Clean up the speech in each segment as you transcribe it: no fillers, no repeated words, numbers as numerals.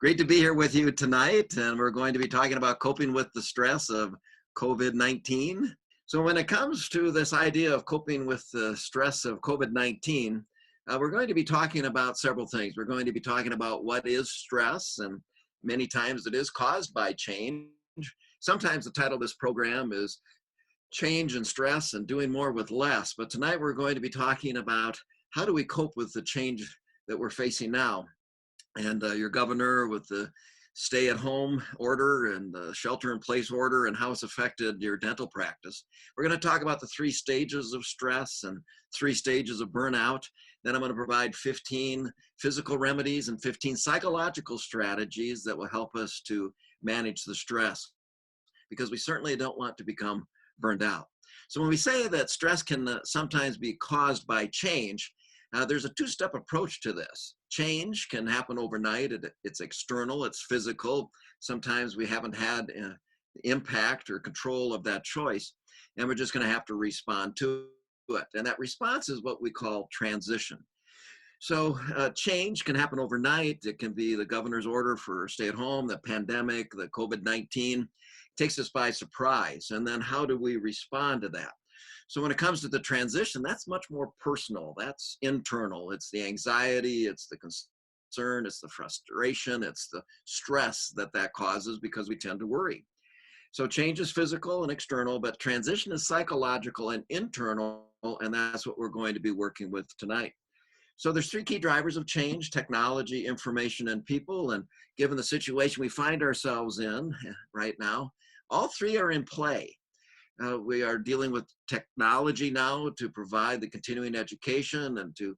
Great to be here with you tonight, and we're going to be talking about coping with the stress of COVID-19. So when it comes to this idea of coping with the stress of COVID-19, we're going to be talking about several things. We're going to be talking about what is stress, and many times it is caused by change. Sometimes the title of this program is Change and Stress and Doing More with Less, but tonight we're going to be talking about how do we cope with the change that we're facing now. And your governor with the stay-at-home order and the shelter-in-place order and how it's affected your dental practice. We're going to talk about the 3 stages of stress and 3 stages of burnout. Then I'm going to provide 15 physical remedies and 15 psychological strategies that will help us to manage the stress, because we certainly don't want to become burned out. So when we say that stress can sometimes be caused by change, there's a 2-step approach to this. Change can happen overnight. It's external, it's physical. Sometimes we haven't had impact or control of that choice, and we're just going to have to respond to it. And that response is what we call transition. So change can happen overnight. It can be the governor's order for stay at home, the pandemic, the COVID-19 takes us by surprise. And then how do we respond to that? So when it comes to the transition, that's much more personal. That's internal. It's the anxiety, it's the concern, it's the frustration, it's the stress that causes because we tend to worry. So change is physical and external, but transition is psychological and internal, and that's what we're going to be working with tonight. So there's 3 key drivers of change: technology, information, and people. And given the situation we find ourselves in right now, all 3 are in play. We are dealing with technology now to provide the continuing education and to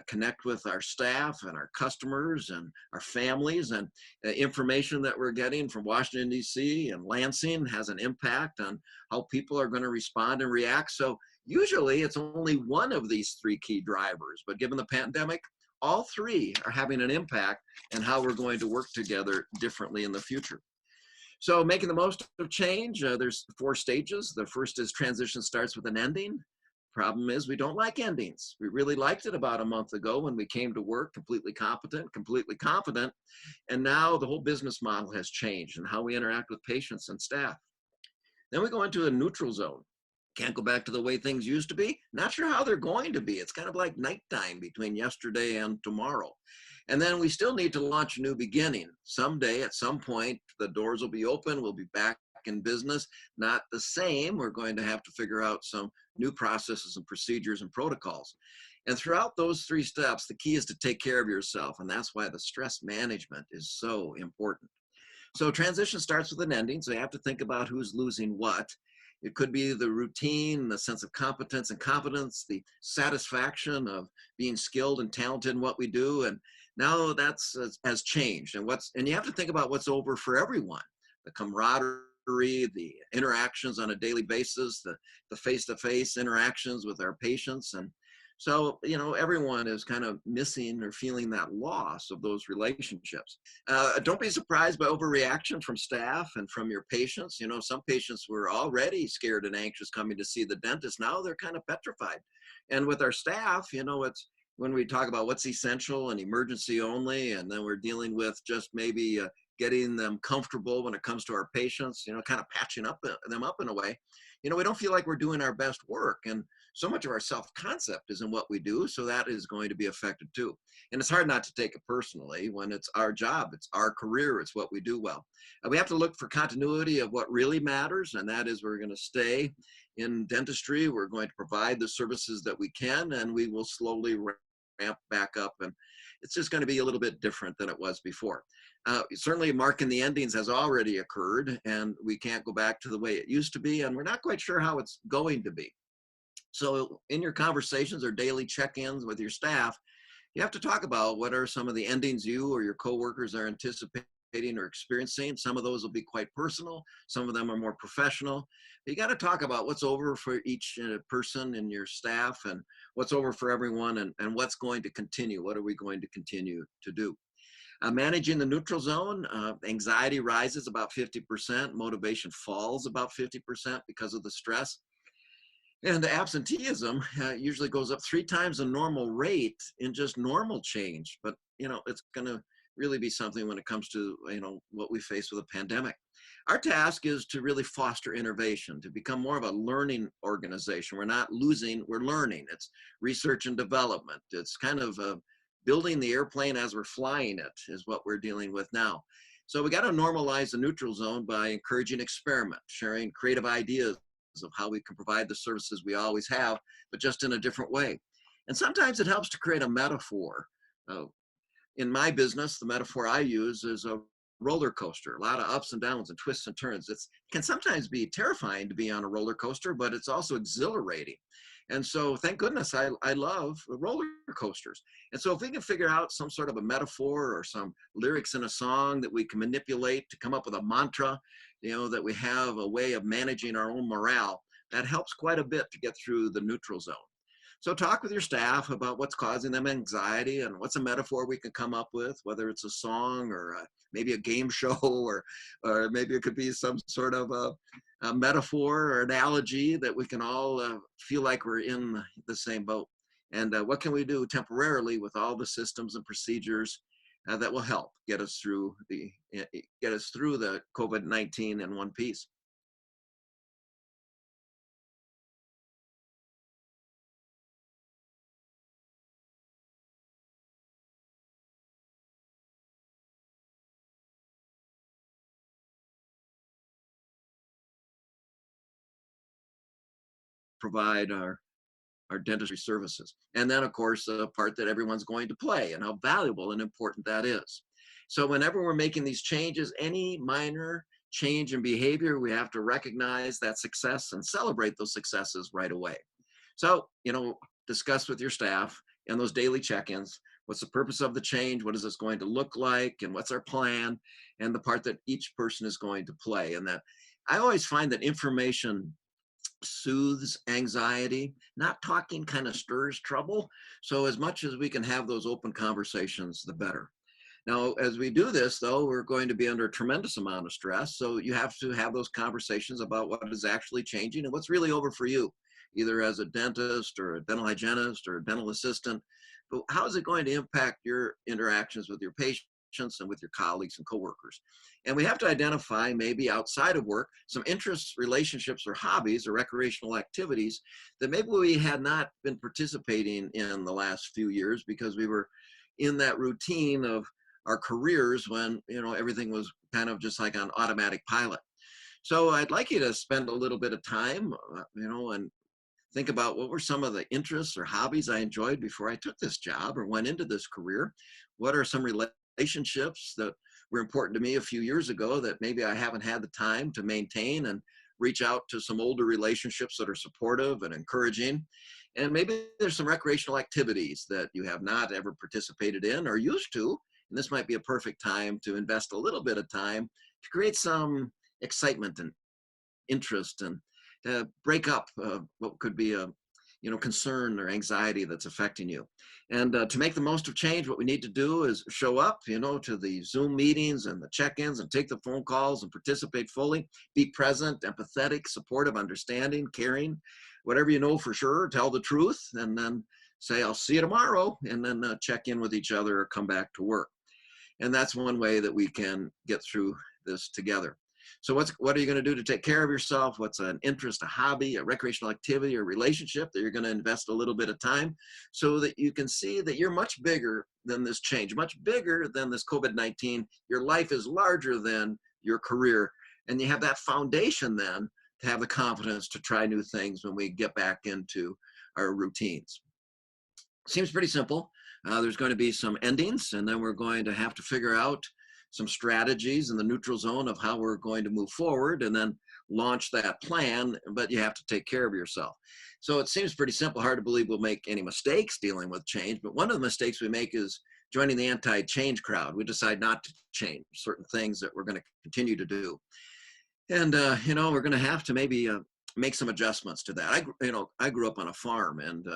connect with our staff and our customers and our families, and information that we're getting from Washington, D.C. and Lansing has an impact on how people are going to respond and react. So usually it's only one of these 3 key drivers, but given the pandemic, all 3 are having an impact on how we're going to work together differently in the future. So making the most of change, there's 4 stages. The first is transition starts with an ending. Problem is we don't like endings. We really liked it about a month ago when we came to work completely competent, completely confident, and now the whole business model has changed and how we interact with patients and staff. Then we go into a neutral zone. Can't go back to the way things used to be. Not sure how they're going to be. It's kind of like nighttime between yesterday and tomorrow. And then we still need to launch a new beginning. Someday, at some point, the doors will be open. We'll be back in business. Not the same. We're going to have to figure out some new processes and procedures and protocols. And throughout those 3 steps, the key is to take care of yourself. And that's why the stress management is so important. So transition starts with an ending. So you have to think about who's losing what. It could be the routine, the sense of competence and confidence, the satisfaction of being skilled and talented in what we do. And now that's has changed. And you have to think about what's over for everyone: the camaraderie, the interactions on a daily basis, the face-to-face interactions with our patients. And so, everyone is kind of missing or feeling that loss of those relationships. Don't be surprised by overreaction from staff and from your patients. Some patients were already scared and anxious coming to see the dentist. Now they're kind of petrified. And with our staff, it's when we talk about what's essential and emergency only, and then we're dealing with just maybe getting them comfortable when it comes to our patients, kind of patching them up in a way. We don't feel like we're doing our best work. And so much of our self-concept is in what we do, so that is going to be affected too. And it's hard not to take it personally when it's our job, it's our career, it's what we do well. And we have to look for continuity of what really matters, and that is we're going to stay in dentistry, we're going to provide the services that we can, and we will slowly ramp back up, and it's just going to be a little bit different than it was before. Certainly marking the endings has already occurred, and we can't go back to the way it used to be, and we're not quite sure how it's going to be. So in your conversations or daily check-ins with your staff, you have to talk about what are some of the endings you or your coworkers are anticipating or experiencing. Some of those will be quite personal. Some of them are more professional. But you got to talk about what's over for each person in your staff, and what's over for everyone, and what's going to continue. What are we going to continue to do? Managing the neutral zone, anxiety rises about 50%, motivation falls about 50% because of the stress. And the absenteeism usually goes up 3 times the normal rate in just normal change. But, it's going to really be something when it comes to, what we face with a pandemic. Our task is to really foster innovation, to become more of a learning organization. We're not losing, we're learning. It's research and development. It's kind of building the airplane as we're flying it is what we're dealing with now. So we got to normalize the neutral zone by encouraging experiment, sharing creative ideas of how we can provide the services we always have, but just in a different way. And sometimes it helps to create a metaphor. Uh, in my business, the metaphor I use is a roller coaster, a lot of ups and downs and twists and turns. It can sometimes be terrifying to be on a roller coaster, but it's also exhilarating. And so thank goodness I love roller coasters. And so if we can figure out some sort of a metaphor or some lyrics in a song that we can manipulate to come up with a mantra, that we have a way of managing our own morale, that helps quite a bit to get through the neutral zone. So talk with your staff about what's causing them anxiety and what's a metaphor we can come up with, whether it's a song or maybe a game show or maybe it could be some sort of a metaphor or analogy that we can all feel like we're in the same boat. And what can we do temporarily with all the systems and procedures that will help get us through the COVID-19 in one piece. Provide our dentistry services. And then, of course, the part that everyone's going to play and how valuable and important that is. So whenever we're making these changes, any minor change in behavior, we have to recognize that success and celebrate those successes right away. So, discuss with your staff and those daily check-ins. What's the purpose of the change? What is this going to look like? And what's our plan? And the part that each person is going to play. And that I always find that information soothes anxiety. Not talking kind of stirs trouble. So as much as we can have those open conversations, the better. Now, as we do this, though, we're going to be under a tremendous amount of stress. So you have to have those conversations about what is actually changing and what's really over for you, either as a dentist or a dental hygienist or a dental assistant. But how is it going to impact your interactions with your patients and with your colleagues and coworkers? And we have to identify, maybe outside of work, some interests, relationships, or hobbies or recreational activities that maybe we had not been participating in the last few years because we were in that routine of our careers when everything was kind of just like on automatic pilot. So I'd like you to spend a little bit of time, and think about what were some of the interests or hobbies I enjoyed before I took this job or went into this career. What are some relationships that were important to me a few years ago that maybe I haven't had the time to maintain, and reach out to some older relationships that are supportive and encouraging. And maybe there's some recreational activities that you have not ever participated in or used to. And this might be a perfect time to invest a little bit of time to create some excitement and interest and break up what could be a concern or anxiety that's affecting you. And to make the most of change, what we need to do is show up, to the Zoom meetings and the check-ins and take the phone calls and participate fully, be present, empathetic, supportive, understanding, caring, whatever you know for sure, tell the truth, and then say, I'll see you tomorrow, and then check in with each other or come back to work. And that's one way that we can get through this together. So what are you going to do to take care of yourself? What's an interest, a hobby, a recreational activity, or relationship that you're going to invest a little bit of time so that you can see that you're much bigger than this change, much bigger than this COVID-19. Your life is larger than your career. And you have that foundation then to have the confidence to try new things when we get back into our routines. Seems pretty simple. There's going to be some endings, and then we're going to have to figure out some strategies in the neutral zone of how we're going to move forward and then launch that plan, but you have to take care of yourself. So it seems pretty simple, hard to believe we'll make any mistakes dealing with change, but one of the mistakes we make is joining the anti-change crowd. We decide not to change certain things that we're going to continue to do. And, we're going to have to maybe make some adjustments to that. I grew up on a farm, and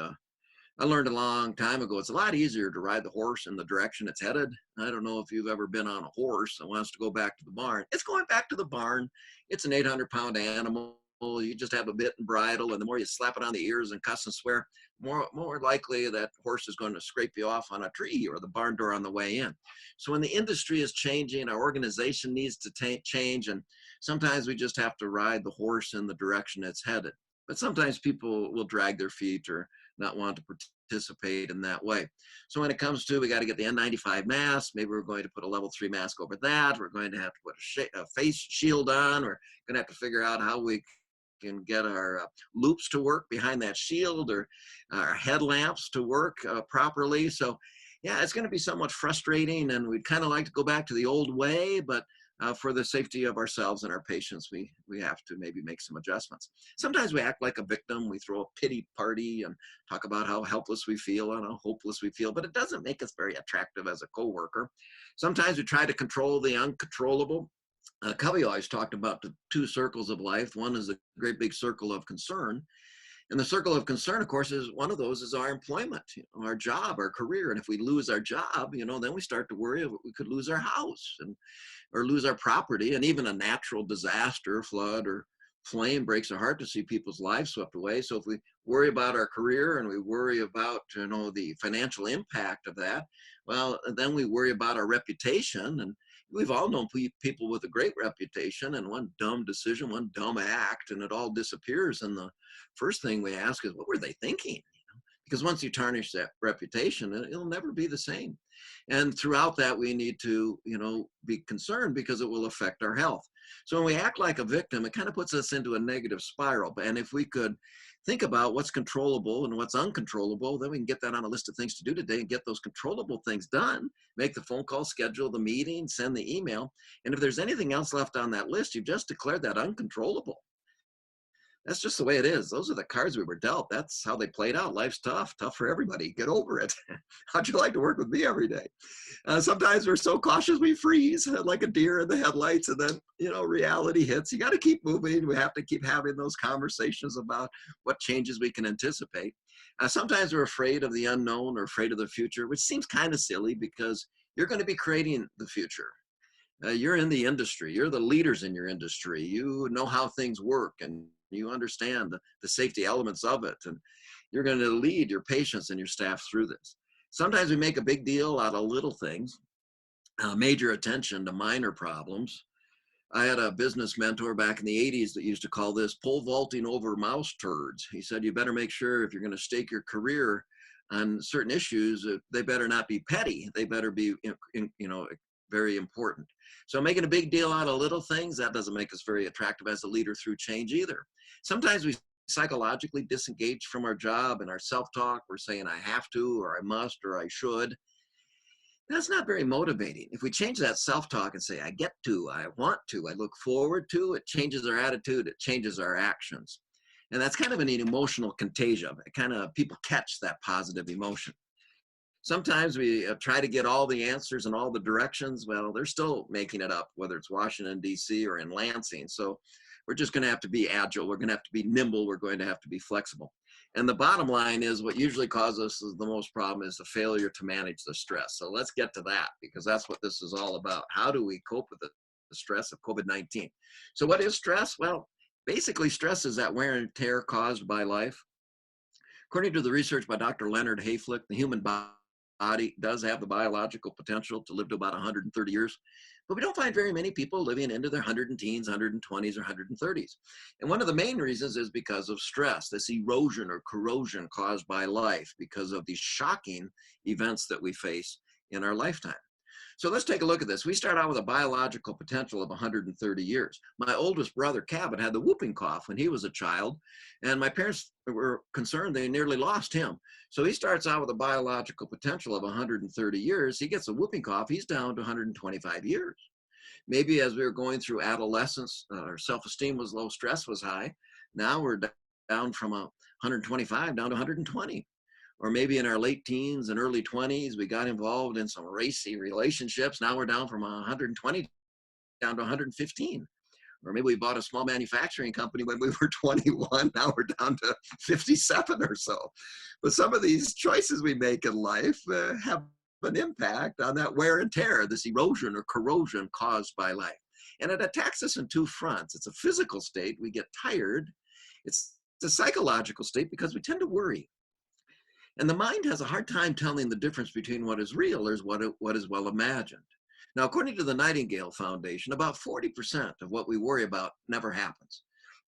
I learned a long time ago, it's a lot easier to ride the horse in the direction it's headed. I don't know if you've ever been on a horse that wants to go back to the barn. It's going back to the barn. It's an 800-pound animal. you just have a bit and bridle, and the more you slap it on the ears and cuss and swear, more likely that horse is going to scrape you off on a tree or the barn door on the way in. So when the industry is changing, our organization needs to change, and sometimes we just have to ride the horse in the direction it's headed. But sometimes people will drag their feet or not want to participate in that way. So when it comes to, we got to get the N95 mask, maybe we're going to put a level 3 mask over that. We're going to have to put a face shield on. We're going to have to figure out how we can get our loops to work behind that shield, or our headlamps to work properly. So yeah, it's going to be somewhat frustrating, and we'd kind of like to go back to the old way, but for the safety of ourselves and our patients, we have to maybe make some adjustments. Sometimes we act like a victim. We throw a pity party and talk about how helpless we feel and how hopeless we feel, but it doesn't make us very attractive as a coworker. Sometimes we try to control the uncontrollable. Covey always talked about the 2 circles of life. One is a great big circle of concern. And the circle of concern, of course, is one of those is our employment, our job, our career. And if we lose our job, then we start to worry we could lose our house or lose our property. And even a natural disaster, flood or flame, breaks our heart to see people's lives swept away. So if we worry about our career and we worry about, the financial impact of that, well, then we worry about our reputation. And we've all known people with a great reputation, and one dumb decision, one dumb act, and it all disappears. And the first thing we ask is, what were they thinking? Because once you tarnish that reputation, it'll never be the same. And throughout that, we need to, be concerned, because it will affect our health. So when we act like a victim, it kind of puts us into a negative spiral. And if we could think about what's controllable and what's uncontrollable, then we can get that on a list of things to do today and get those controllable things done, make the phone call, schedule the meeting, send the email. And if there's anything else left on that list, you've just declared that uncontrollable. That's just the way it is. Those are the cards we were dealt. That's how they played out. Life's tough for everybody. Get over it. How'd you like to work with me every day? Sometimes we're so cautious we freeze like a deer in the headlights, and then, reality hits. You got to keep moving. We have to keep having those conversations about what changes we can anticipate. Sometimes we're afraid of the unknown or afraid of the future, which seems kind of silly, because you're going to be creating the future. You're in the industry. You're the leaders in your industry. You know how things work, and you understand the safety elements of it. And you're going to lead your patients and your staff through this. Sometimes we make a big deal out of little things, major attention to minor problems. I had a business mentor back in the 80s that used to call this pole vaulting over mouse turds. He said, you better make sure, if you're going to stake your career on certain issues, they better not be petty. They better be, very important. So making a big deal out of little things, that doesn't make us very attractive as a leader through change either. Sometimes we psychologically disengage from our job and our self-talk. We're saying I have to, or I must, or I should. That's not very motivating. If we change that self-talk and say, I get to, I want to, I look forward to, it changes our attitude, it changes our actions. And that's kind of an emotional contagion. It kind of, people catch that positive emotion. Sometimes we try to get all the answers in all the directions. Well, they're still making it up, whether it's Washington, D.C. or in Lansing. So we're just going to have to be agile. We're going to have to be nimble. We're going to have to be flexible. And the bottom line is, what usually causes us the most problem is the failure to manage the stress. So let's get to that, because that's what this is all about. How do we cope with the stress of COVID-19? So what is stress? Well, basically stress is that wear and tear caused by life. According to the research by Dr. Leonard Hayflick, the human body does have the biological potential to live to about 130 years, but we don't find very many people living into their 110s, 120s, or 130s. And one of the main reasons is because of stress, this erosion or corrosion caused by life because of these shocking events that we face in our lifetime. So let's take a look at this. We start out with a biological potential of 130 years. My oldest brother, Cabot, had the whooping cough when he was a child, and my parents were concerned they nearly lost him. So he starts out with a biological potential of 130 years. He gets a whooping cough, he's down to 125 years. Maybe as we were going through adolescence, our self-esteem was low, stress was high. Now we're down from 125 down to 120. Or maybe in our late teens and early 20s, we got involved in some racy relationships. Now we're down from 120 down to 115. Or maybe we bought a small manufacturing company when we were 21. Now we're down to 57 or so. But some of these choices we make in life have an impact on that wear and tear, this erosion or corrosion caused by life. And it attacks us in two fronts. It's a physical state, we get tired. It's a psychological state because we tend to worry. And the mind has a hard time telling the difference between what is real or what is well imagined. Now, according to the Nightingale Foundation, about 40% of what we worry about never happens.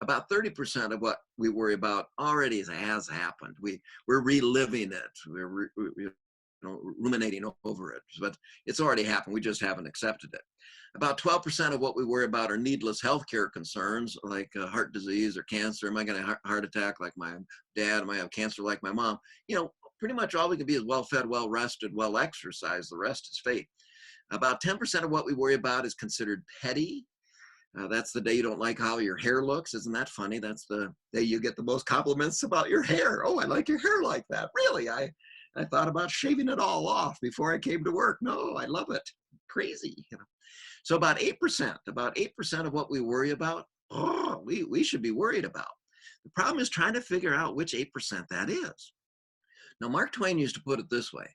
About 30% of what we worry about already has happened. We're reliving it. Ruminating over it, but it's already happened. We just haven't accepted it. About 12% of what we worry about are needless healthcare concerns, like heart disease or cancer. Am I going to have a heart attack like my dad? Am I have cancer like my mom? Pretty much all we can be is well fed, well rested, well exercised. The rest is fate. About 10% of what we worry about is considered petty. That's the day you don't like how your hair looks. Isn't that funny? That's the day you get the most compliments about your hair. Oh, I like your hair like that. Really? I thought about shaving it all off before I came to work. No, I love it. Crazy. So about 8% of what we worry about, we should be worried about. The problem is trying to figure out which 8% that is. Now, Mark Twain used to put it this way.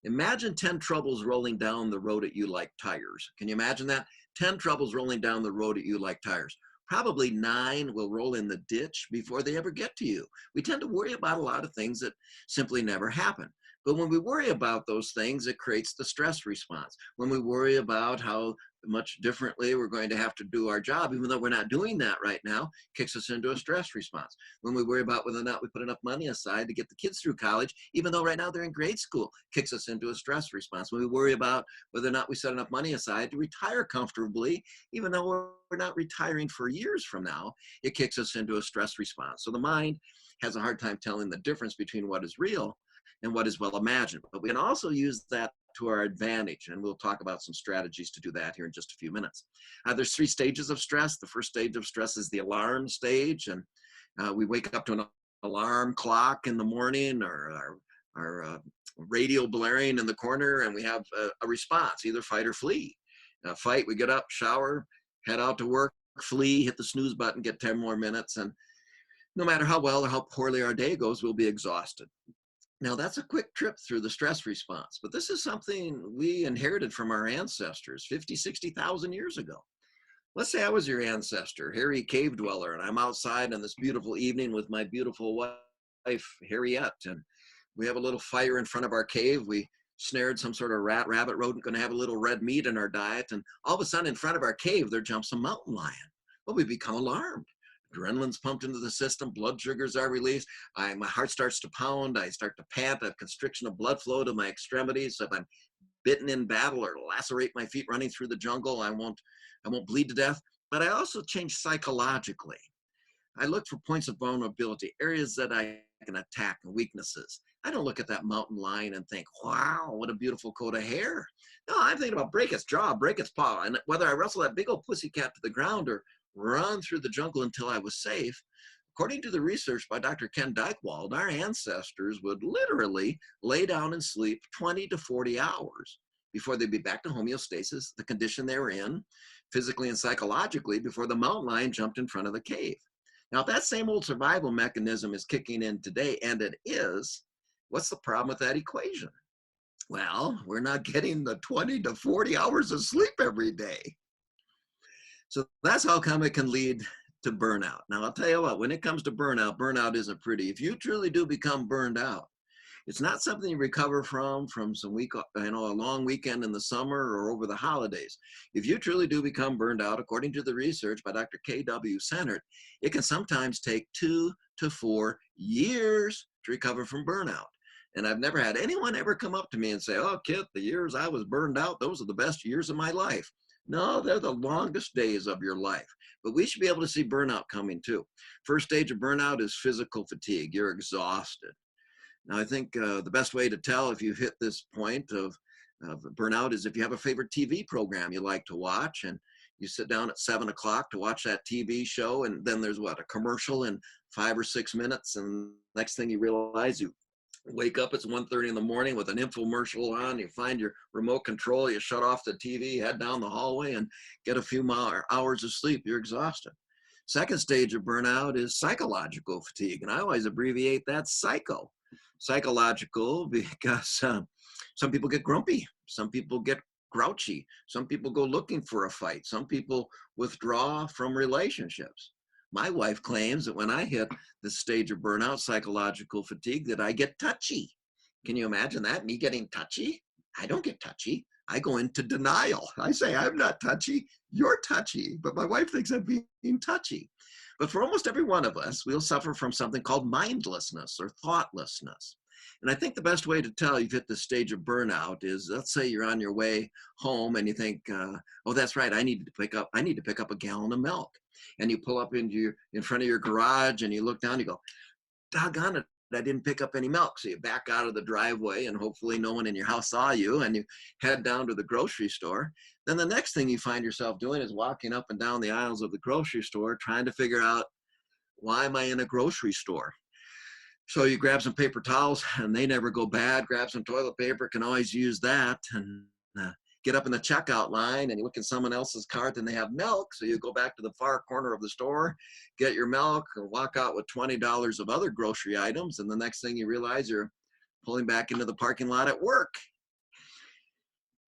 Imagine 10 troubles rolling down the road at you like tires. Can you imagine that? 10 troubles rolling down the road at you like tires. Probably 9 will roll in the ditch before they ever get to you. We tend to worry about a lot of things that simply never happen. But when we worry about those things, it creates the stress response. When we worry about how much differently we're going to have to do our job, even though we're not doing that right now, kicks us into a stress response. When we worry about whether or not we put enough money aside to get the kids through college, even though right now they're in grade school, kicks us into a stress response. When we worry about whether or not we set enough money aside to retire comfortably, even though we're not retiring for years from now, it kicks us into a stress response. So the mind has a hard time telling the difference between what is real and what is well imagined. But we can also use that to our advantage, and we'll talk about some strategies to do that here in just a few minutes. There's 3 stages of stress. The first stage of stress is the alarm stage, and we wake up to an alarm clock in the morning, or our radio blaring in the corner, and we have a response, either fight or flee. Fight, we get up, shower, head out to work. Flee, hit the snooze button, get 10 more minutes, and no matter how well or how poorly our day goes, we'll be exhausted. Now, that's a quick trip through the stress response, but this is something we inherited from our ancestors 50, 60,000 years ago. Let's say I was your ancestor, hairy cave dweller, and I'm outside on this beautiful evening with my beautiful wife, Harriet, and we have a little fire in front of our cave. We snared some sort of rabbit rodent, going to have a little red meat in our diet, and all of a sudden in front of our cave, there jumps a mountain lion. Well, we become alarmed. Adrenaline's pumped into the system, blood sugars are released, my heart starts to pound, I start to pant, a constriction of blood flow to my extremities. So if I'm bitten in battle or lacerate my feet running through the jungle, I won't bleed to death. But I also change psychologically. I look for points of vulnerability, areas that I can attack, and weaknesses. I don't look at that mountain lion and think, wow, what a beautiful coat of hair. No, I'm thinking about break its jaw, break its paw, and whether I wrestle that big old pussycat to the ground or run through the jungle until I was safe. According to the research by Dr. Ken Dykewald, our ancestors would literally lay down and sleep 20 to 40 hours before they'd be back to homeostasis, the condition they were in, physically and psychologically, before the mountain lion jumped in front of the cave. Now, if that same old survival mechanism is kicking in today, and it is, what's the problem with that equation? Well, we're not getting the 20 to 40 hours of sleep every day. So that's how come it can lead to burnout. Now, I'll tell you what, when it comes to burnout, burnout isn't pretty. If you truly do become burned out, it's not something you recover from some a long weekend in the summer or over the holidays. If you truly do become burned out, according to the research by Dr. K.W. Sennert, it can sometimes take 2 to 4 years to recover from burnout. And I've never had anyone ever come up to me and say, oh, Kit, the years I was burned out, those are the best years of my life. No, they're the longest days of your life. But we should be able to see burnout coming too. First stage of burnout is physical fatigue. You're exhausted. Now, I think the best way to tell if you've hit this point of burnout is if you have a favorite TV program you like to watch, and you sit down at 7 o'clock to watch that TV show, and then there's a commercial in 5 or 6 minutes, and next thing you realize, you wake up, it's 1:30 in the morning with an infomercial on, you find your remote control, you shut off the TV, head down the hallway and get a few hours of sleep. You're exhausted. Second stage of burnout is psychological fatigue, and I always abbreviate that psycho. Psychological because some people get grumpy, some people get grouchy. Some people go looking for a fight. Some people withdraw from relationships. My wife claims that when I hit this stage of burnout, psychological fatigue, that I get touchy. Can you imagine that? Me getting touchy? I don't get touchy. I go into denial. I say, I'm not touchy. You're touchy. But my wife thinks I'm being touchy. But for almost every one of us, we'll suffer from something called mindlessness or thoughtlessness. And I think the best way to tell you've hit the stage of burnout is, let's say you're on your way home and you think, oh, that's right, I need to pick up a gallon of milk. And you pull up in front of your garage and you look down, you go, doggone it, I didn't pick up any milk. So you back out of the driveway and hopefully no one in your house saw you, and you head down to the grocery store. Then the next thing you find yourself doing is walking up and down the aisles of the grocery store trying to figure out, why am I in a grocery store? So you grab some paper towels and they never go bad. Grab some toilet paper, can always use that. And get up in the checkout line and you look in someone else's cart and they have milk. So you go back to the far corner of the store, get your milk, and walk out with $20 of other grocery items. And the next thing you realize, you're pulling back into the parking lot at work.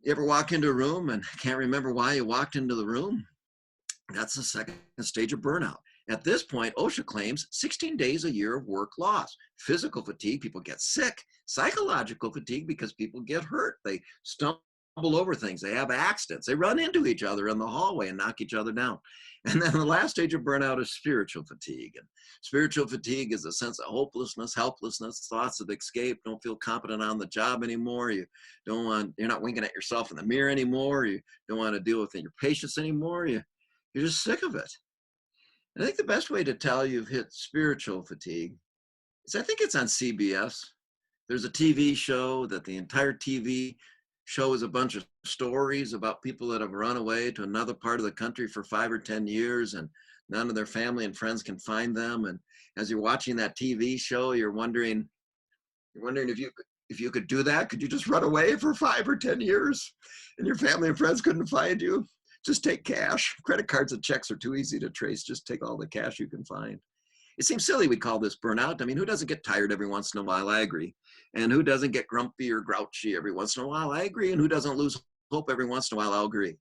You ever walk into a room and can't remember why you walked into the room? That's the second stage of burnout. At this point, OSHA claims 16 days a year of work loss. Physical fatigue, people get sick. Psychological fatigue, because people get hurt. They stumble over things. They have accidents. They run into each other in the hallway and knock each other down. And then the last stage of burnout is spiritual fatigue. And spiritual fatigue is a sense of hopelessness, helplessness, thoughts of escape, don't feel competent on the job anymore. You're not winking at yourself in the mirror anymore. You don't want to deal with your patients anymore. You're just sick of it. I think the best way to tell you've hit spiritual fatigue is, I think it's on CBS. There's a TV show that the entire TV show is a bunch of stories about people that have run away to another part of the country for 5 or 10 years and none of their family and friends can find them. And as you're watching that TV show, you're wondering if you could do that. Could you just run away for 5 or 10 years and your family and friends couldn't find you? Just take cash. Credit cards and checks are too easy to trace. Just take all the cash you can find. It seems silly we call this burnout. I mean, who doesn't get tired every once in a while? I agree. And who doesn't get grumpy or grouchy every once in a while? I agree. And who doesn't lose hope every once in a while? I'll agree.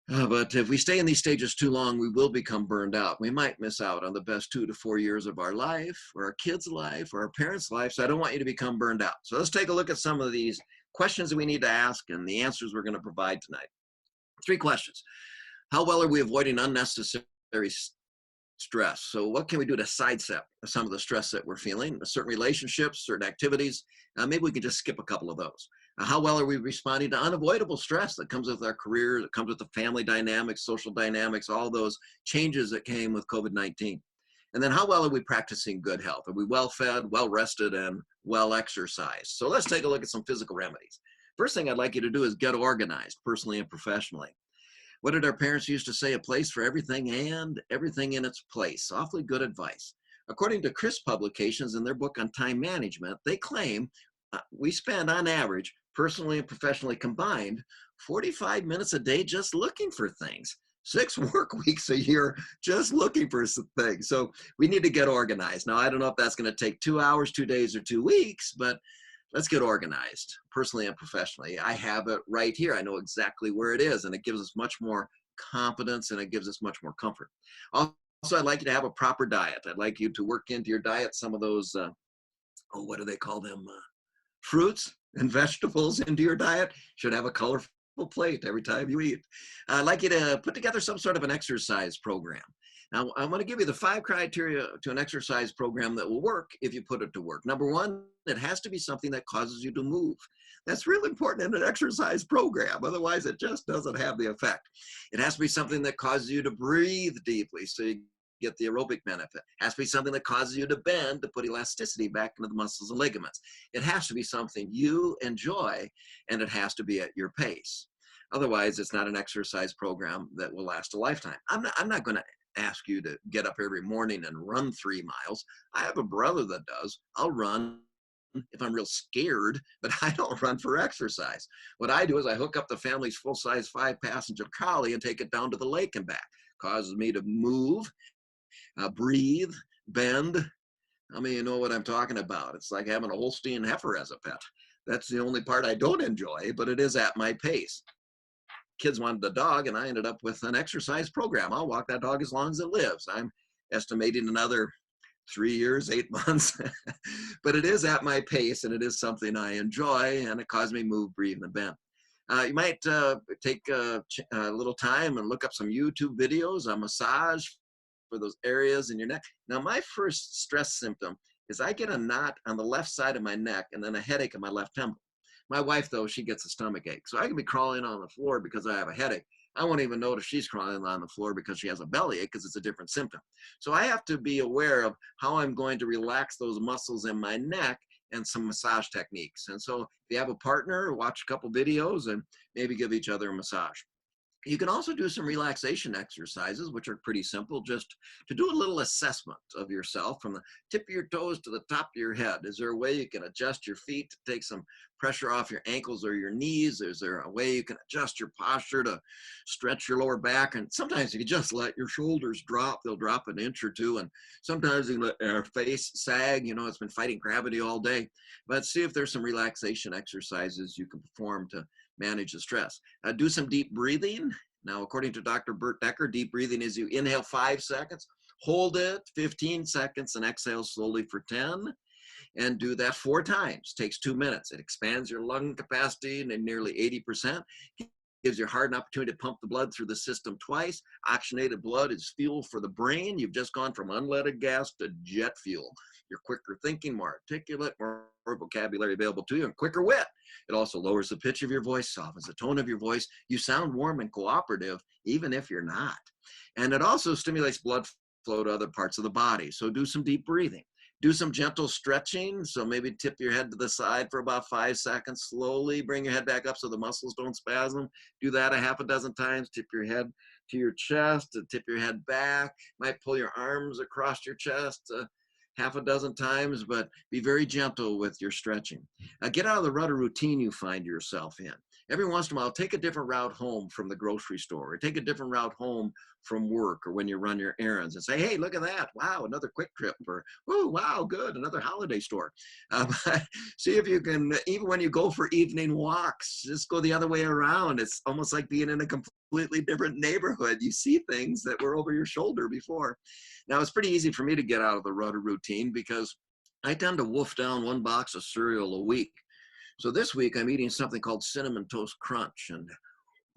But if we stay in these stages too long, we will become burned out. We might miss out on the best 2 to 4 years of our life, or our kids' life, or our parents' life. So I don't want you to become burned out. So let's take a look at some of these questions that we need to ask and the answers we're going to provide tonight. 3 questions. How well are we avoiding unnecessary stress? So what can we do to sidestep some of the stress that we're feeling? Certain relationships, certain activities, maybe we can just skip a couple of those. How well are we responding to unavoidable stress that comes with our career, that comes with the family dynamics, social dynamics, all those changes that came with COVID-19? And then how well are we practicing good health? Are we well fed, well rested, and well exercised? So let's take a look at some physical remedies. First thing I'd like you to do is get organized, personally and professionally. What did our parents used to say? A place for everything and everything in its place. Awfully good advice. According to Chris Publications, in their book on time management, they claim we spend on average, personally and professionally combined, 45 minutes a day just looking for things. 6 work weeks a year just looking for some things. So we need to get organized. Now, I don't know if that's going to take 2 hours, 2 days, or 2 weeks, but let's get organized, personally and professionally. I have it right here. I know exactly where it is, and it gives us much more confidence, and it gives us much more comfort. Also, I'd like you to have a proper diet. I'd like you to work into your diet some of those, what do they call them? Fruits and vegetables into your diet. Should have a colorful plate every time you eat. I'd like you to put together some sort of an exercise program. Now, I'm going to give you the 5 criteria to an exercise program that will work if you put it to work. Number 1, it has to be something that causes you to move. That's really important in an exercise program. Otherwise, it just doesn't have the effect. It has to be something that causes you to breathe deeply so you get the aerobic benefit. It has to be something that causes you to bend to put elasticity back into the muscles and ligaments. It has to be something you enjoy, and it has to be at your pace. Otherwise, it's not an exercise program that will last a lifetime. I'm not going to ask you to get up every morning and run 3 miles. I have a brother that does. I'll run if I'm real scared, but I don't run for exercise. What I do is I hook up the family's full-size 5-passenger trolley and take it down to the lake and back. Causes me to move, breathe, bend. I mean, you know what I'm talking about. It's like having a Holstein heifer as a pet. That's the only part I don't enjoy, but it is at my pace. Kids wanted a dog, and I ended up with an exercise program. I'll walk that dog as long as it lives. I'm estimating another 3 years, 8 months, but it is at my pace, and it is something I enjoy, and it causes me to move, breathe, and bend. You might take a little time and look up some YouTube videos on massage for those areas in your neck. Now, my first stress symptom is I get a knot on the left side of my neck and then a headache in my left temple. My wife, though, she gets a stomach ache. So I can be crawling on the floor because I have a headache. I won't even notice she's crawling on the floor because she has a belly ache because it's a different symptom. So I have to be aware of how I'm going to relax those muscles in my neck and some massage techniques. And so if you have a partner, watch a couple videos and maybe give each other a massage. You can also do some relaxation exercises, which are pretty simple, just to do a little assessment of yourself from the tip of your toes to the top of your head. Is there a way you can adjust your feet to take some pressure off your ankles or your knees? Is there a way you can adjust your posture to stretch your lower back? And sometimes if you just let your shoulders drop, they'll drop an inch or two. And sometimes you let your face sag, it's been fighting gravity all day. But see if there's some relaxation exercises you can perform to manage the stress. Do some deep breathing. Now, according to Dr. Bert Decker, deep breathing is you inhale 5 seconds, hold it 15 seconds, and exhale slowly for 10. And do that 4 times. Takes 2 minutes. It expands your lung capacity to nearly 80%. Gives your heart an opportunity to pump the blood through the system twice. Oxygenated blood is fuel for the brain. You've just gone from unleaded gas to jet fuel. You're quicker thinking, more articulate, more vocabulary available to you, and quicker wit. It also lowers the pitch of your voice, softens the tone of your voice. You sound warm and cooperative, even if you're not. And it also stimulates blood flow to other parts of the body. So do some deep breathing. Do some gentle stretching. So maybe tip your head to the side for about 5 seconds. Slowly bring your head back up so the muscles don't spasm. Do that a half a dozen times. Tip your head to your chest, tip your head back. Might pull your arms across your chest half a dozen times, but be very gentle with your stretching. Get out of the rut of routine you find yourself in. Every once in a while, take a different route home from the grocery store, or take a different route home from work, or when you run your errands, and say, hey, look at that. Wow, another quick trip, or, oh, wow, good, another holiday store. See if you can, even when you go for evening walks, just go the other way around. It's almost like being in a completely different neighborhood. You see things that were over your shoulder before. Now, it's pretty easy for me to get out of the rut of routine because I tend to wolf down 1 box of cereal a week. So this week I'm eating something called Cinnamon Toast Crunch, and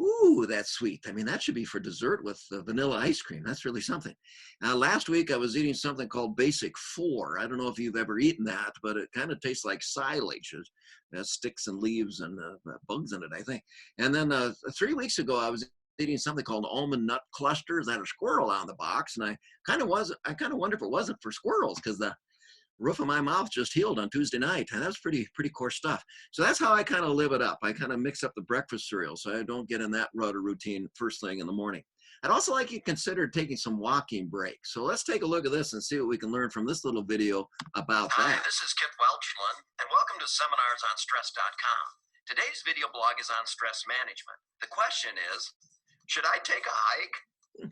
ooh, that's sweet. I mean, that should be for dessert with vanilla ice cream. That's really something. Last week I was eating something called Basic 4. I don't know if you've ever eaten that, but it kind of tastes like silage. It has sticks and leaves and bugs in it, I think. And then 3 weeks ago I was eating something called almond nut clusters. That had a squirrel on the box, and I kind of wonder if it wasn't for squirrels, because the roof of my mouth just healed on Tuesday night, and that's pretty coarse stuff. So that's how I kind of live it up. I kind of mix up the breakfast cereal so I don't get in that rut of routine first thing in the morning. I'd also like you to consider taking some walking breaks. So let's take a look at this and see what we can learn from this little video about that. Hi, this is Kip Welchland, and welcome to seminarsonstress.com. Today's video blog is on stress management. The question is, should I take a hike?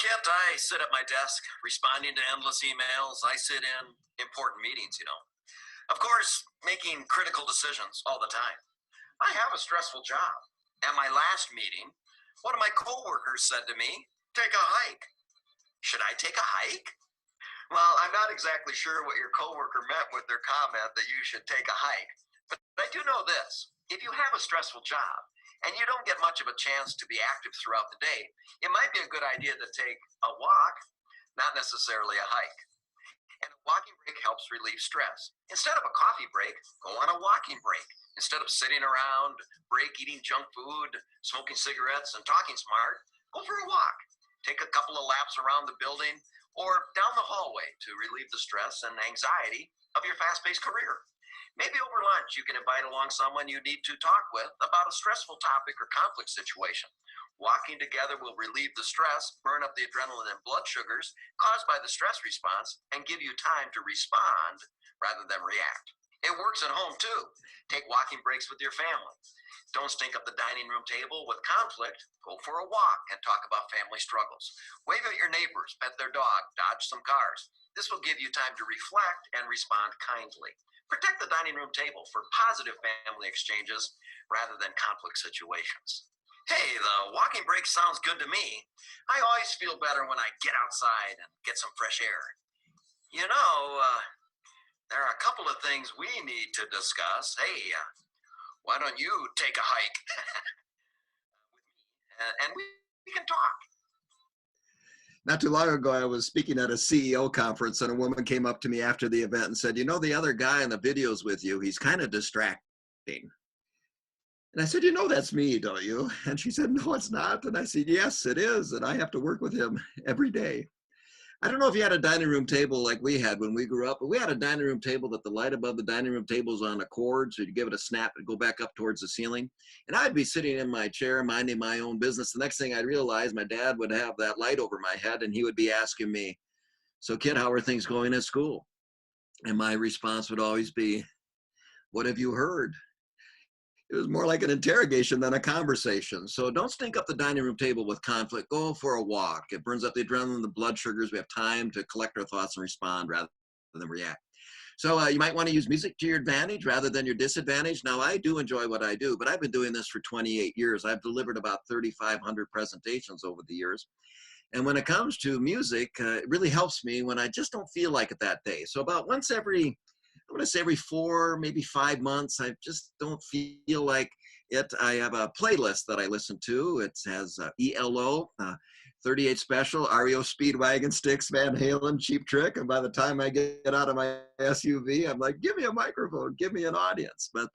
Kit, I sit at my desk responding to endless emails. I sit in important meetings, Of course, making critical decisions all the time. I have a stressful job. At my last meeting, one of my coworkers said to me, take a hike. Should I take a hike? Well, I'm not exactly sure what your coworker meant with their comment that you should take a hike. But I do know this. If you have a stressful job and you don't get much of a chance to be active throughout the day, it might be a good idea to take a walk, not necessarily a hike. And a walking break helps relieve stress. Instead of a coffee break, go on a walking break. Instead of sitting around, eating junk food, smoking cigarettes, and talking smart, go for a walk. Take a couple of laps around the building or down the hallway to relieve the stress and anxiety of your fast-paced career. Maybe over lunch, you can invite along someone you need to talk with about a stressful topic or conflict situation. Walking together will relieve the stress, burn up the adrenaline and blood sugars caused by the stress response, and give you time to respond rather than react. It works at home too. Take walking breaks with your family. Don't stink up the dining room table with conflict. Go for a walk and talk about family struggles. Wave at your neighbors, pet their dog, dodge some cars. This will give you time to reflect and respond kindly. Protect the dining room table for positive family exchanges rather than conflict situations. Hey, the walking break sounds good to me. I always feel better when I get outside and get some fresh air. You know, there are a couple of things we need to discuss. Hey, why don't you take a hike and we can talk? Not too long ago, I was speaking at a CEO conference, and a woman came up to me after the event and said, "You know, the other guy in the videos with you, he's kind of distracting." And I said, "You know, that's me, don't you?" And she said, "No, it's not." And I said, "Yes, it is. And I have to work with him every day." I don't know if you had a dining room table like we had when we grew up, but we had a dining room table that the light above the dining room table is on a cord. So you give it a snap and go back up towards the ceiling. And I'd be sitting in my chair, minding my own business. The next thing I'd realize, my dad would have that light over my head and he would be asking me, "So kid, how are things going at school?" And my response would always be, "What have you heard?" It was more like an interrogation than a conversation. So don't stink up the dining room table with conflict. Go for a walk. It burns up the adrenaline, the blood sugars. We have time to collect our thoughts and respond rather than react. So you might want to use music to your advantage rather than your disadvantage. Now, I do enjoy what I do, but I've been doing this for 28 years. I've delivered about 3,500 presentations over the years. And when it comes to music, it really helps me when I just don't feel like it that day. So about once every, I'm going to say every 4, maybe 5 months, I just don't feel like it. I have a playlist that I listen to. It has ELO, 38 Special, REO Speedwagon, Styx, Van Halen, Cheap Trick. And by the time I get out of my SUV, I'm like, give me a microphone, give me an audience. But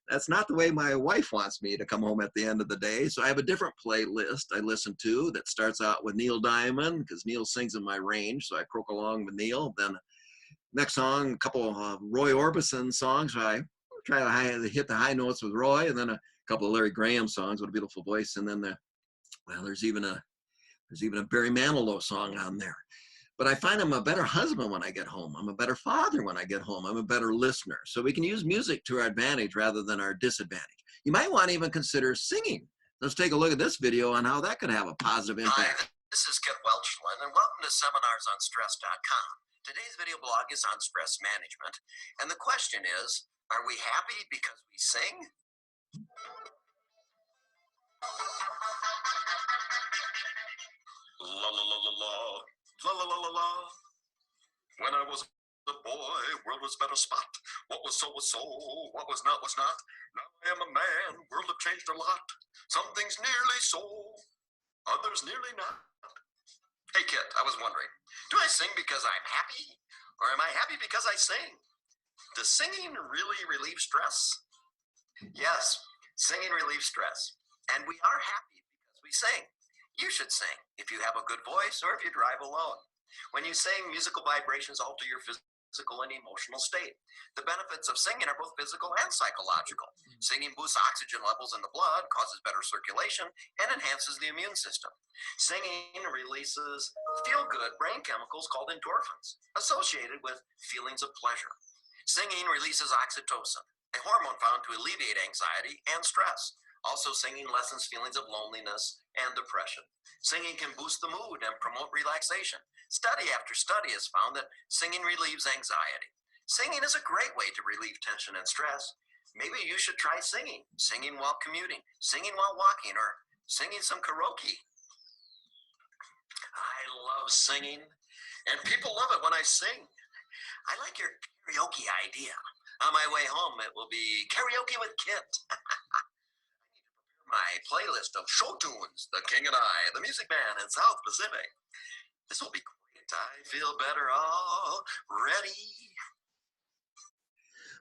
that's not the way my wife wants me to come home at the end of the day. So I have a different playlist I listen to that starts out with Neil Diamond, because Neil sings in my range. So I croak along with Neil. Then next song, a couple of Roy Orbison songs. I try to hit the high notes with Roy, and then a couple of Larry Graham songs with a beautiful voice. And then there's even a Barry Manilow song on there. But I find I'm a better husband when I get home. I'm a better father when I get home. I'm a better listener. So we can use music to our advantage rather than our disadvantage. You might want to even consider singing. Let's take a look at this video on how that could have a positive impact. Hi, this is Kit Welchland, and welcome to seminarsonstress.com. Today's video blog is on stress management, and the question is, are we happy because we sing? La la la la la, la la la la la. When I was a boy, world was better spot. What was so, what was not, was not. Now I am a man, world have changed a lot. Some things nearly so, others nearly not. Hey Kit, I was wondering, do I sing because I'm happy? Or am I happy because I sing? Does singing really relieve stress? Yes, singing relieves stress. And we are happy because we sing. You should sing if you have a good voice or if you drive alone. When you sing, musical vibrations alter your physical and emotional state. The benefits of singing are both physical and psychological. Singing boosts oxygen levels in the blood, causes better circulation, and enhances the immune system. Singing releases feel-good brain chemicals called endorphins, associated with feelings of pleasure. Singing releases oxytocin, a hormone found to alleviate anxiety and stress. Also, singing lessens feelings of loneliness and depression. Singing can boost the mood and promote relaxation. Study after study has found that singing relieves anxiety. Singing is a great way to relieve tension and stress. Maybe you should try singing. Singing while commuting, singing while walking, or singing some karaoke. I love singing, and people love it when I sing. I like your karaoke idea. On my way home, it will be Karaoke with Kit. My playlist of show tunes, The King and I, The Music Man, and South Pacific. This will be great. I feel better already.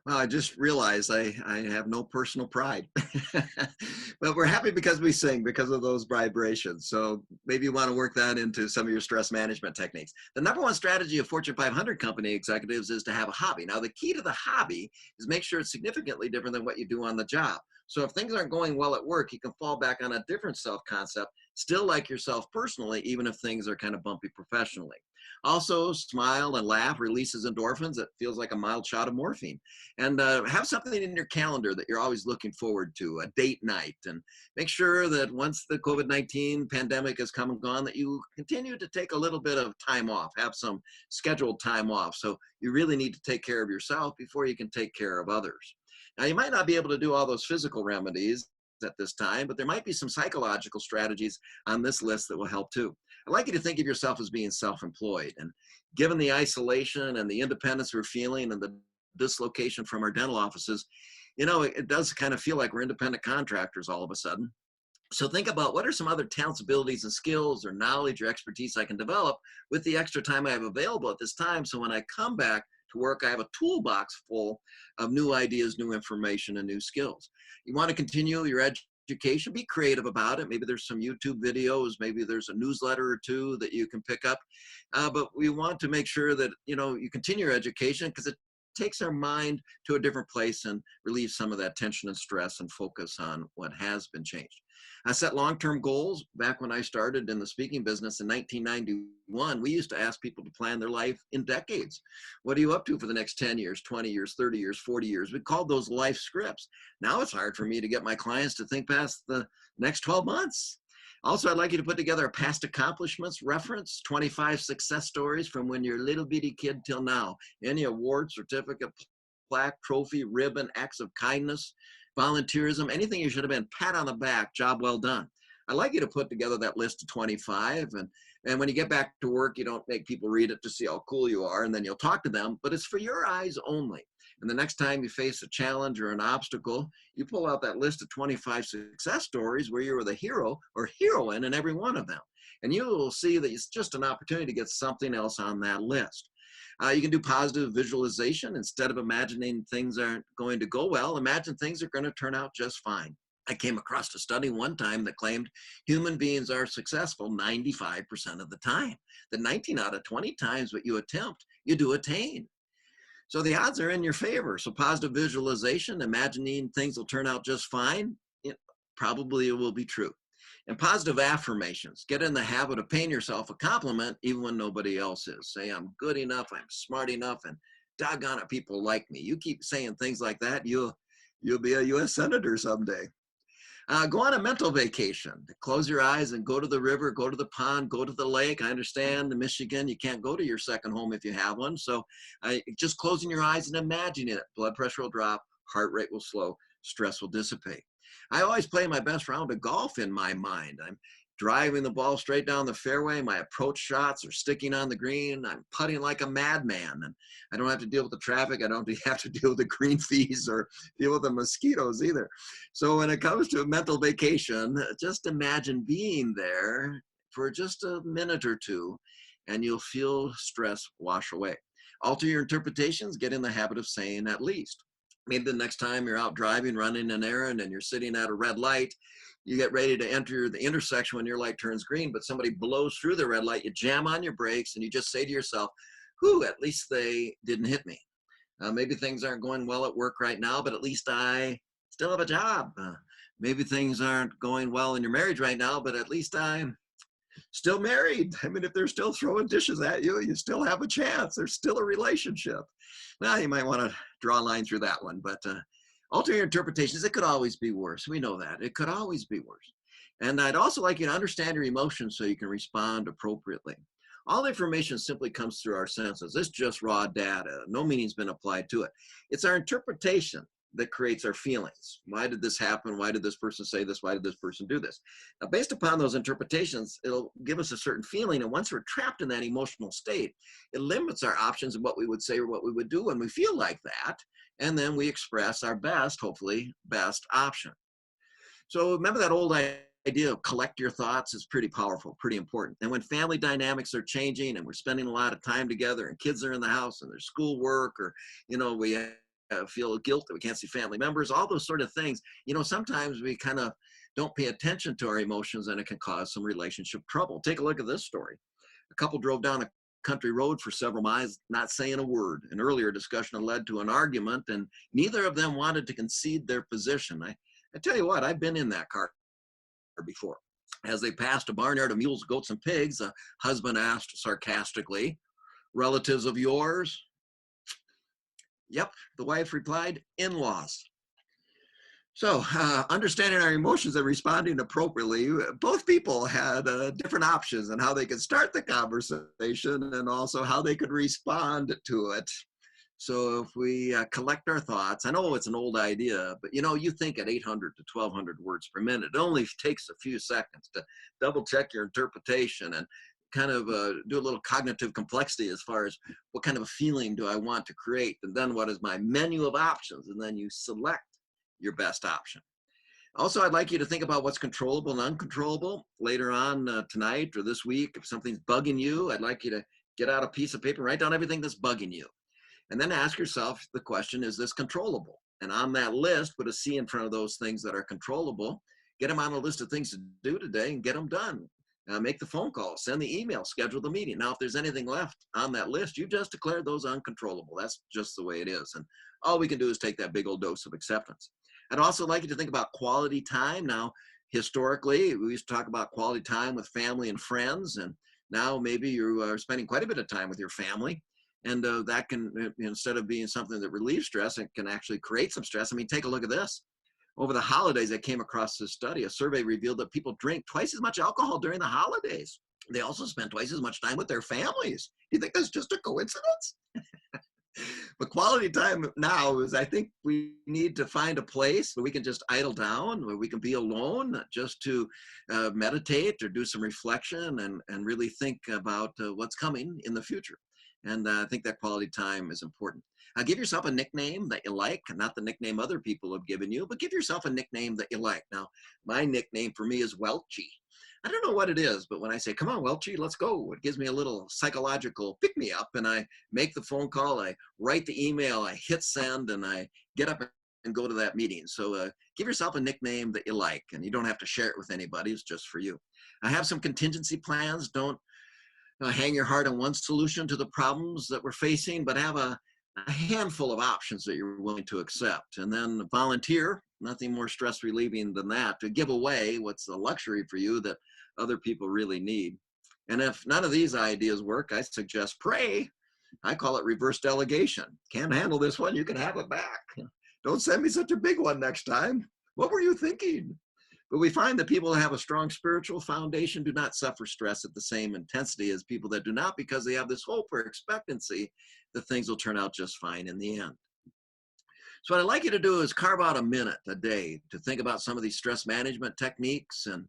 Well, I just realized I have no personal pride. But we're happy because we sing, because of those vibrations. So maybe you want to work that into some of your stress management techniques. The number one strategy of Fortune 500 company executives is to have a hobby. Now, the key to the hobby is make sure it's significantly different than what you do on the job. So if things aren't going well at work, you can fall back on a different self-concept, still like yourself personally, even if things are kind of bumpy professionally. Also, smile and laugh releases endorphins. It feels like a mild shot of morphine. And have something in your calendar that you're always looking forward to, a date night. And make sure that once the COVID-19 pandemic has come and gone, that you continue to take a little bit of time off, have some scheduled time off. So you really need to take care of yourself before you can take care of others. Now, you might not be able to do all those physical remedies at this time, but there might be some psychological strategies on this list that will help too. I'd like you to think of yourself as being self-employed. And given the isolation and the independence we're feeling and the dislocation from our dental offices, it does kind of feel like we're independent contractors all of a sudden. So think about what are some other talents, abilities, and skills or knowledge or expertise I can develop with the extra time I have available at this time. So when I come back to work, I have a toolbox full of new ideas, new information, and new skills. You want to continue your education, be creative about it. Maybe there's some YouTube videos, maybe there's a newsletter or two that you can pick up. But we want to make sure that, you continue your education because it takes our mind to a different place and relieves some of that tension and stress and focus on what has been changed. I set long-term goals. Back when I started in the speaking business in 1991, we used to ask people to plan their life in decades. What are you up to for the next 10 years, 20 years, 30 years, 40 years? We called those life scripts. Now it's hard for me to get my clients to think past the next 12 months. Also, I'd like you to put together a past accomplishments reference, 25 success stories from when you're a little bitty kid till now. Any award, certificate, plaque, trophy, ribbon, acts of kindness, volunteerism, anything you should have been, pat on the back, job well done. I'd like you to put together that list of 25. And when you get back to work, you don't make people read it to see how cool you are, and then you'll talk to them, but it's for your eyes only. And the next time you face a challenge or an obstacle, you pull out that list of 25 success stories where you were the hero or heroine in every one of them. And you will see that it's just an opportunity to get something else on that list. You can do positive visualization. Instead of imagining things aren't going to go well, imagine things are going to turn out just fine. I came across a study one time that claimed human beings are successful 95% of the time. That 19 out of 20 times what you attempt, you do attain. So the odds are in your favor. So positive visualization, imagining things will turn out just fine, probably it will be true. And positive affirmations, get in the habit of paying yourself a compliment even when nobody else is. Say, I'm good enough, I'm smart enough, and doggone it, people like me. You keep saying things like that, you'll be a US Senator someday. Go on a mental vacation. Close your eyes and go to the river, go to the pond, go to the lake. I understand in Michigan, you can't go to your second home if you have one. So just closing your eyes and imagining it. Blood pressure will drop, heart rate will slow, stress will dissipate. I always play my best round of golf in my mind. I'm driving the ball straight down the fairway. My approach shots are sticking on the green. I'm putting like a madman. And I don't have to deal with the traffic. I don't have to deal with the green fees or deal with the mosquitoes either. So when it comes to a mental vacation, just imagine being there for just a minute or two, and you'll feel stress wash away. Alter your interpretations. Get in the habit of saying at least. Maybe the next time you're out driving, running an errand, and you're sitting at a red light, you get ready to enter the intersection when your light turns green, but somebody blows through the red light, you jam on your brakes, and you just say to yourself, whew, at least they didn't hit me. Maybe things aren't going well at work right now, but at least I still have a job. Maybe things aren't going well in your marriage right now, but at least I'm still married. I mean, if they're still throwing dishes at you, you still have a chance. There's still a relationship. Well, you might want to draw a line through that one, but alter your interpretations. It could always be worse. We know that. It could always be worse. And I'd also like you to understand your emotions so you can respond appropriately. All information simply comes through our senses. It's just raw data. No meaning's been applied to it. It's our interpretation that creates our feelings. Why did this happen? Why did this person say this? Why did this person do this? Now, based upon those interpretations, it'll give us a certain feeling. And once we're trapped in that emotional state, it limits our options of what we would say or what we would do when we feel like that. And then we express our best, hopefully, best option. So remember that old idea of collect your thoughts is pretty powerful, pretty important. And when family dynamics are changing and we're spending a lot of time together and kids are in the house and there's schoolwork or, we feel guilt that we can't see family members, all those sort of things, sometimes we kind of don't pay attention to our emotions and it can cause some relationship trouble. Take a look at this story. A couple drove down a country road for several miles, not saying a word. An earlier discussion led to an argument and neither of them wanted to concede their position. I tell you what, I've been in that car before. As they passed a barnyard of mules, goats, and pigs, the husband asked sarcastically, "Relatives of yours?" "Yep," the wife replied, "in-laws." So, understanding our emotions and responding appropriately, both people had different options on how they could start the conversation and also how they could respond to it. So, if we collect our thoughts, I know it's an old idea, but you think at 800 to 1200 words per minute. It only takes a few seconds to double check your interpretation and kind of do a little cognitive complexity as far as what kind of a feeling do I want to create, and then what is my menu of options, and then you select your best option. Also, I'd like you to think about what's controllable and uncontrollable later on tonight or this week. If something's bugging you, I'd like you to get out a piece of paper, write down everything that's bugging you, and then ask yourself the question, is this controllable? And on that list, put a C in front of those things that are controllable. Get them on a list of things to do today and get them done. Make the phone call, send the email, schedule the meeting. Now, if there's anything left on that list, you just declared those uncontrollable. That's just the way it is. And all we can do is take that big old dose of acceptance. I'd also like you to think about quality time. Now, historically, we used to talk about quality time with family and friends, and now maybe you are spending quite a bit of time with your family. And that can, instead of being something that relieves stress, it can actually create some stress. I mean, take a look at this. Over the holidays, I came across this study. A survey revealed that people drink twice as much alcohol during the holidays. They also spend twice as much time with their families. Do you think that's just a coincidence? But quality time now is, I think we need to find a place where we can just idle down, where we can be alone, just to meditate or do some reflection and really think about what's coming in the future. And I think that quality time is important. Give yourself a nickname that you like, not the nickname other people have given you, but give yourself a nickname that you like. Now, my nickname for me is Welchie. I don't know what it is, but when I say, "Come on, Welchie, let's go," it gives me a little psychological pick me up, and I make the phone call, I write the email, I hit send, and I get up and go to that meeting. So give yourself a nickname that you like, and you don't have to share it with anybody. It's just for you. I have some contingency plans. Don't hang your heart on one solution to the problems that we're facing, but have a handful of options that you're willing to accept. And then volunteer, nothing more stress relieving than that, to give away what's a luxury for you that other people really need. And if none of these ideas work, I suggest pray. I call it reverse delegation. Can't handle this one, you can have it back. Don't send me such a big one next time. What were you thinking? But we find that people that have a strong spiritual foundation do not suffer stress at the same intensity as people that do not, because they have this hope or expectancy that things will turn out just fine in the end. So what I'd like you to do is carve out a minute a day to think about some of these stress management techniques, and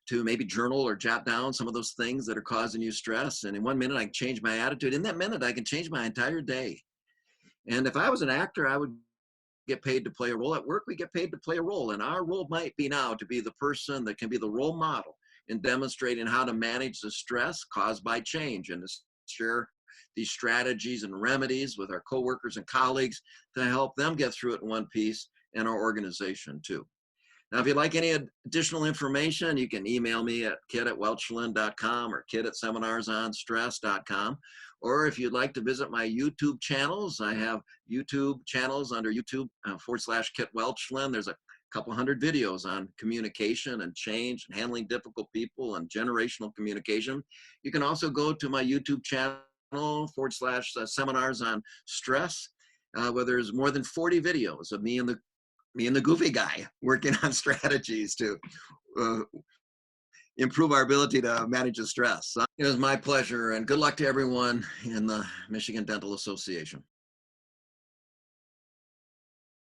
to maybe journal or jot down some of those things that are causing you stress. And in 1 minute, I can change my attitude. In that minute, I can change my entire day. And if I was an actor, I would get paid to play a role. At work, we get paid to play a role. And our role might be now to be the person that can be the role model in demonstrating how to manage the stress caused by change, and to share these strategies and remedies with our coworkers and colleagues to help them get through it in one piece, and our organization too. Now, if you'd like any additional information, you can email me at kit@welchland.com or kit@seminarsonstress.com. Or if you'd like to visit my YouTube channels, I have YouTube channels under YouTube /Kit Welchland. There's a couple hundred videos on communication and change and handling difficult people and generational communication. You can also go to my YouTube channel /Seminars on Stress, where there's more than 40 videos of me and the goofy guy working on strategies to improve our ability to manage the stress. It was my pleasure, and good luck to everyone in the Michigan Dental Association.